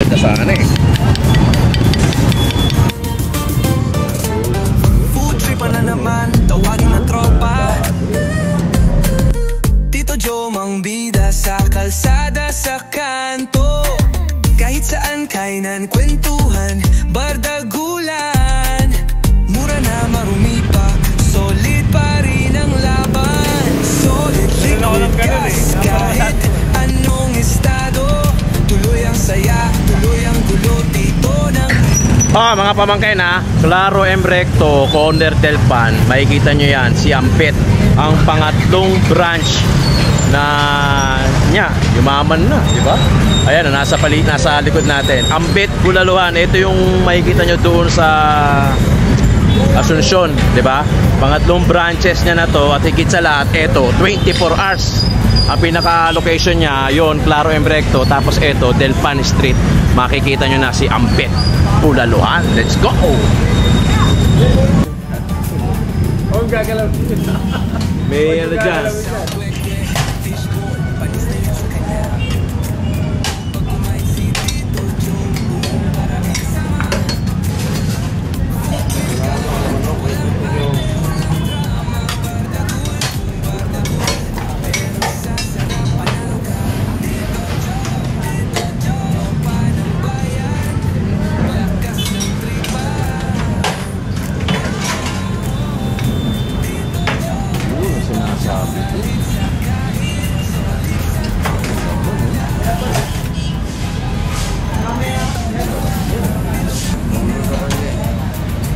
maganda sana eh. Food trip na naman, tawagin na tropa. Tito Joe mang bida sa kalsada sa kanto. Kahit saan kainan, kwentuhan, bardagulan. Mura na marumi pa, solid pa rin ang laban. Solid liquid gas, kahit anong estado. Tuloy ang saya, tuloy ang gulo dito ng... Mga pamangkin ha, Claro M Recto, corner del Pan. Makikita nyo yan, si Ampet. Ang pangatlong branch na niya, yumaman na, di ba? Ayan, nasa likod natin. Ampet, Bulaluhan. Ito yung makikita nyo doon sa Asuncion, di ba? Pangatlong branches niya na to at higit sa lahat, ito, 24 hours. Ang pinaka-location niya, yon Claro M Recto. Tapos ito, Del Pan Street. Makikita nyo na si Ampet, Bulaluhan. Let's go! Oh, gagalaw. May ano dyan?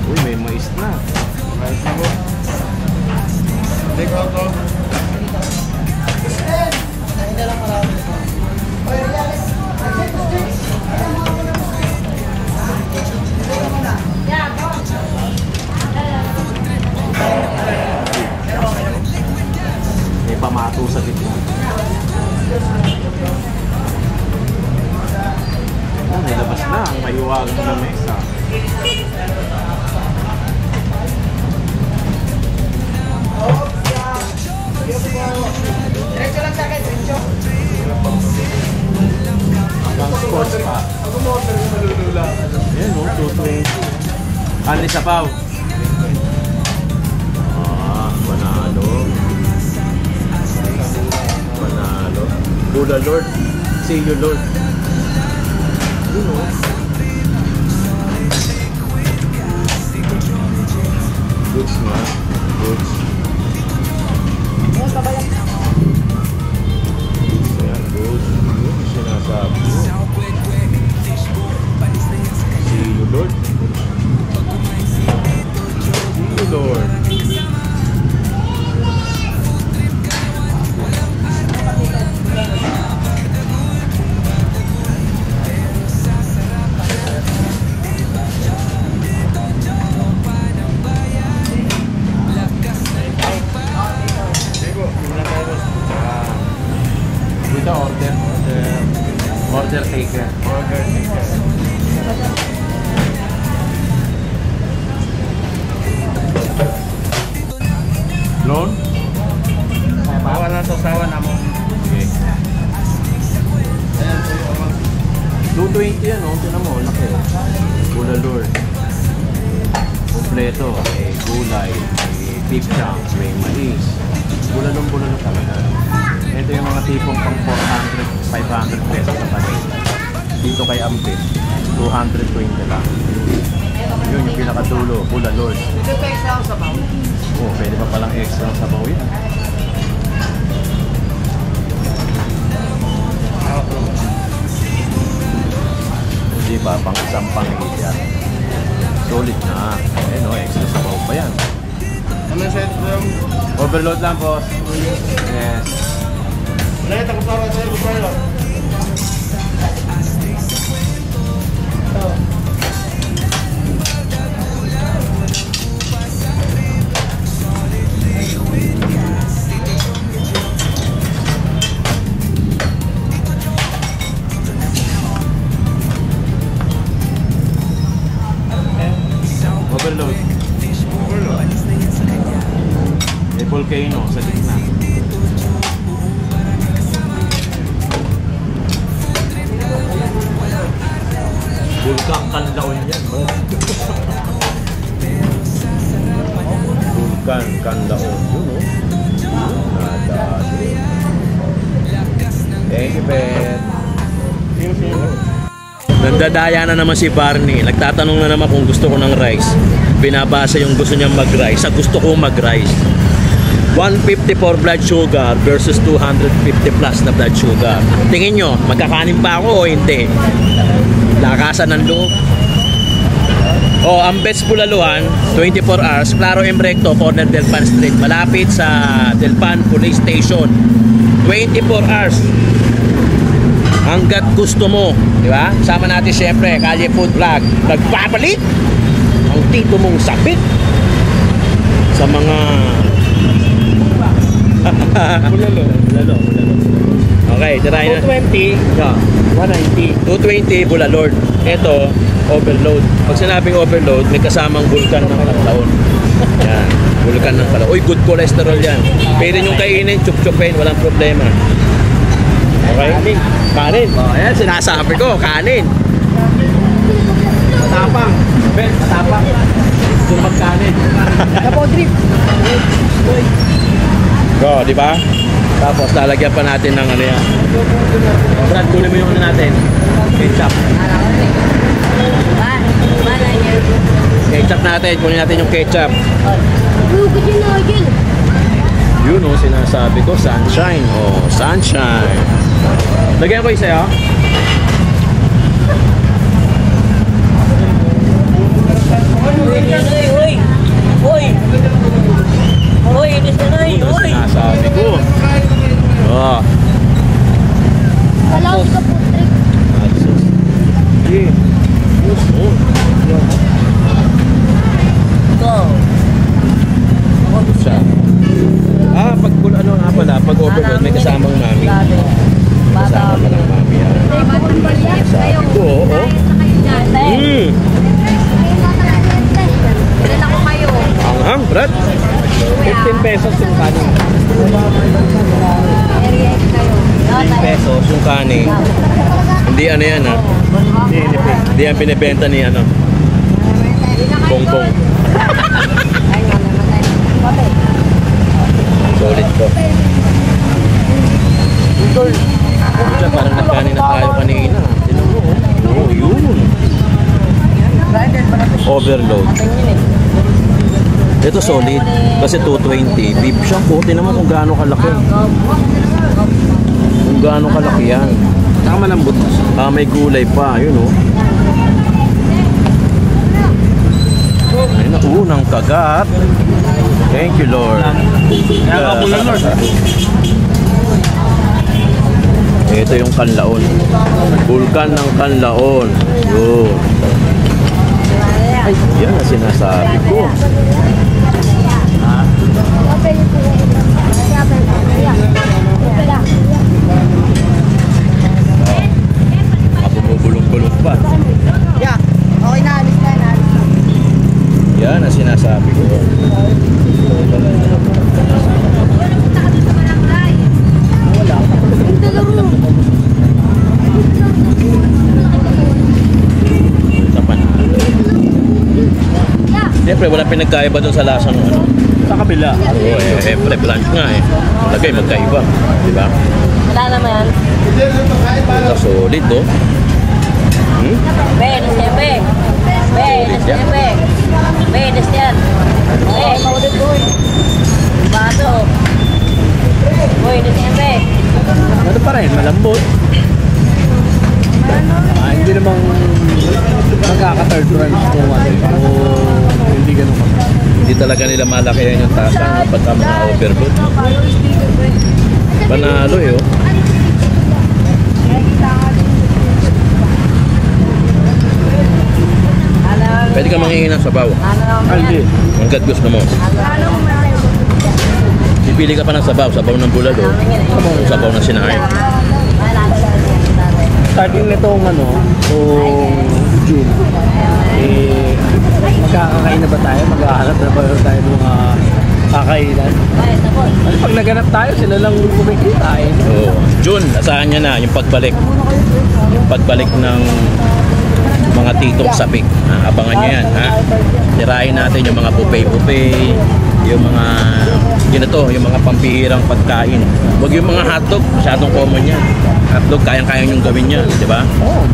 Uy, may mais na. Mais na po. Take out to. Hindi lang marami. May pamato sa dito. Nilabas na ang mahiwagang na mesa. Diretso lang sa akin, diretso. Hanggang sports pa. Ako mo, pero malulula. Yan o, 220. Ani sabaw. Panalo. Panalo. Buddha Lord. See you Lord. Yun o. Goods nga. Goods. Ayan, goods. Yun, sinasabi mo. See you Lord. See you Lord. Order taker. Order taker. Loan? Bawa na sa sawa na mo. Okay. 220 yan, oh. Tinan mo, laki. Gula Lord. Kompleto. May gulay, may beef chunk, may mais. Bulalong talaga. Ito yung mga tipong pang 400, 500 pesos sa panig. Dito kay Ampet, 220 lang. Yun yung pinakadulo, Bula Lord. Ito pa extra ang sabaw. Oh, pwede pa palang extra sa sabaw yan. Hindi ba, pang isang pangilya. Solid na. Eh no, extra sabaw pa yan. Ano set yung? Overload lang, boss. Yes. Ulit ako para sa iyo, bro. Overload. May volcano sa gitna. Bulkang Kanlaon yan, bro. Bulkan Kanlaon. Yun, oh. Nadali. Thank you, Ben. Nandadaya na naman si Barney. Nagtatanong na naman kung gusto ko ng rice. Binabasa yung gusto niyang mag-rice. Sa gusto ko mag-rice. 154 blood sugar versus 250 plus na blood sugar. Tingin nyo, magkakanin pa ako o hindi? Lakasan ng loob. O, ang Best Bulaluhan, 24 hours, Claro M. Recto, corner Delpan Street. Malapit sa Delpan Police Station. 24 hours. Hanggat gusto mo, di ba? Sama natin siyempre, Kalye Food Vlog. Nagbabalik ang tito mong sapit sa mga bulalo. Okay, tirahin na. 220, 190. 220 Bulalord. Ito, overload. Pag sinabing overload, may kasamang bulkan ng Kanlaon. Yan, bulkan ng Kanlaon. Uy, good cholesterol yan. Pwede nyung kainin, chup-chupin, walang problema. Okay? Kanin. Oh, ayan, sinasabi ko, kanin. Matapang. Ben, matapang. Kung magkanin. Tapos drip. Go, di ba? Tapos lalagyan pa natin ng ano yan. Brad, kunin mo yung ano natin. Ketchup. Ketchup natin, kunin natin yung ketchup. Yun o, sinasabi ko, sunshine. Oh, sunshine. Lagyan ko isa ya. Yun o, sinasabi ko. Oh. Kalaos ka po, Trick. Sige. Gusto. Go. Siya. Ah, pag ano nga pala, pag overload, may kasamang mami. Kasama pa ng mami yan. Sabi ko, oo. Dala ko kayo. Anghang, Brad. 15 pesos yung kanin. Area kayo. 15 pesos yung kanin. Hindi ano yan ha. Hindi yan binibenta ni ano. Bongbong. Solid ko. Diyan, parang nagkanin na tayo kanina. Tinan mo. Oo, yun. Overload. Ito solid. Kasi 220. Beef siya po. Tinan mo kung gaano kalaki. Kung gaano kalaki yan. Saka malambot. May gulay pa. Yun o. Ay na, unang kagat. Thank you, Lord. Lord. Ito yung Kanlaon. Bulkan ng Kanlaon. Yun. Ay, yan ang sinasabi ko. Bumubulong-bulong pa. Yeah. Okay na, alis na. Yan ang sinasabi ko. Siyempre, walang pinagkaiba doon sa lasa ng ano. Sa kabila. Oo, siyempre, blanch nga eh. Malagay, magkaiba. Di ba? Wala naman. Ito, solid oh. Benes yan, be. Benes yan, be. Benes yan. Baso. Benes yan, be. Ano pa rin, malambot. Hindi namang magkaka-third run kung ano. Hindi ganun ka. Hindi talaga nila malaki yung tasa pagka mga overload. Panalo eh oh. Pwede ka mangingin ng sabaw. Hindi. Hanggat gusto mo. Pipili ka pa ng sabaw. Sabaw ng bulalo. Sabaw ng sinahay. Starting nitong ano, kung June, magkakakain na ba tayo? Maghahanap na ba tayo ng mga kakainan? Ano, pag naganap tayo, sila lang kumikita eh. Oo. June, asahan niya na yung pagbalik. Yung pagbalik ng mga Titong Sapik. Abangan nyo yan. Tirahin natin yung mga buffet-buffet, yung mga yung mga pampihirang pagkain. Huwag yung mga hotdog, masyadong common yan. Hotdog, kayang-kaya nyong gawin yan, di ba? Oo.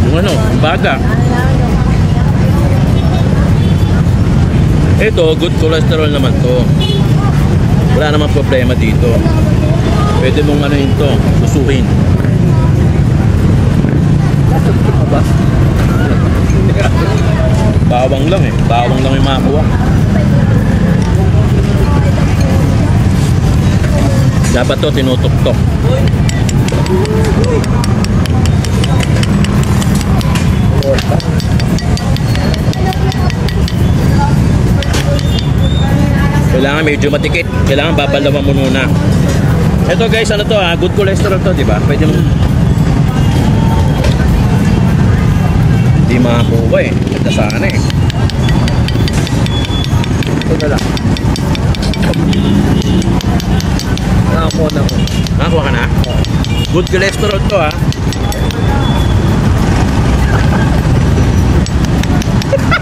Yung ano, baga. Ito, good cholesterol naman to. Wala namang problema dito. Pwede mong ano yun to, susuhin. Bawang lang eh. Bawang lang yung makakuha. Dapat to tinutok-tok. Kailangan medyo matikit. Kailangan babalawan mo muna. Ito guys, ano to good cholesterol to, di ba? Pwede mo. Hindi makakuha eh. Ito sana eh. Ito na lang. Nakakuha na ko. Nakakuha ka na? Good cholesterol to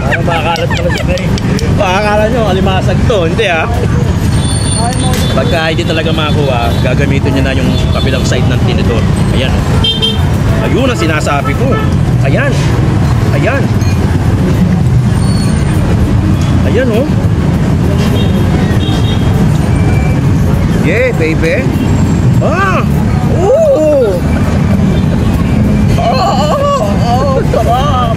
Para makakalat na siya kayo. Akala nyo, alimasag to. Hindi Pagka hindi talaga makakuha, gagamitin nyo na yung kabilang side ng tinidor. Ayan. Ayun ang sinasabi ko. Ayan. Ayan. Ayan Yeah, baby. Ooh. Sarap.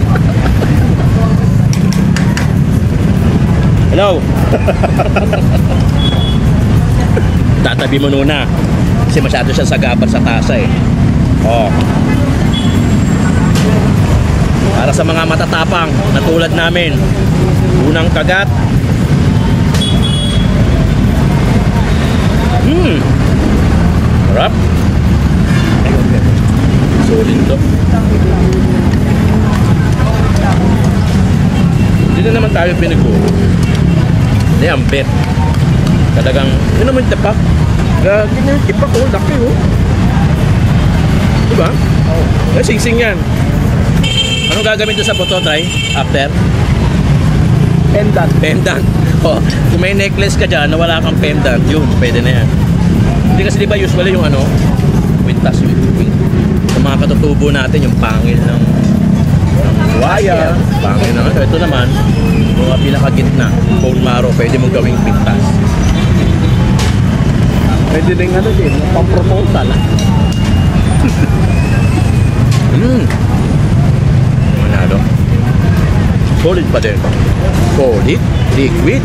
Hello. Tatabi mo muna. Kasi masyado siya sagabal sa tasa eh. Para sa mga matatapang na tulad namin. Unang kagat. Sarap. Solid to. Hindi na naman tayo pinag-go. Hindi, ang bet. Kadagang, yun naman yung tipak. Ganyan yung tipak, laki diba? Sing-sing yan. Anong gagawin doon sa photo, Tay? After? Pendant. Pendant. Kung may necklace ka dyan na wala kang pendant, yun, pwede na yan. Hindi kasi diba usually yung kwintas yung mga katutubo natin, yung pangil ng waya, pangil ng ito naman, mga pinakagitna, bone marrow, pwede mong gawing pintas. Pwede rin din, pang-proposal. Manalo. Solid pa din. Solid, liquid,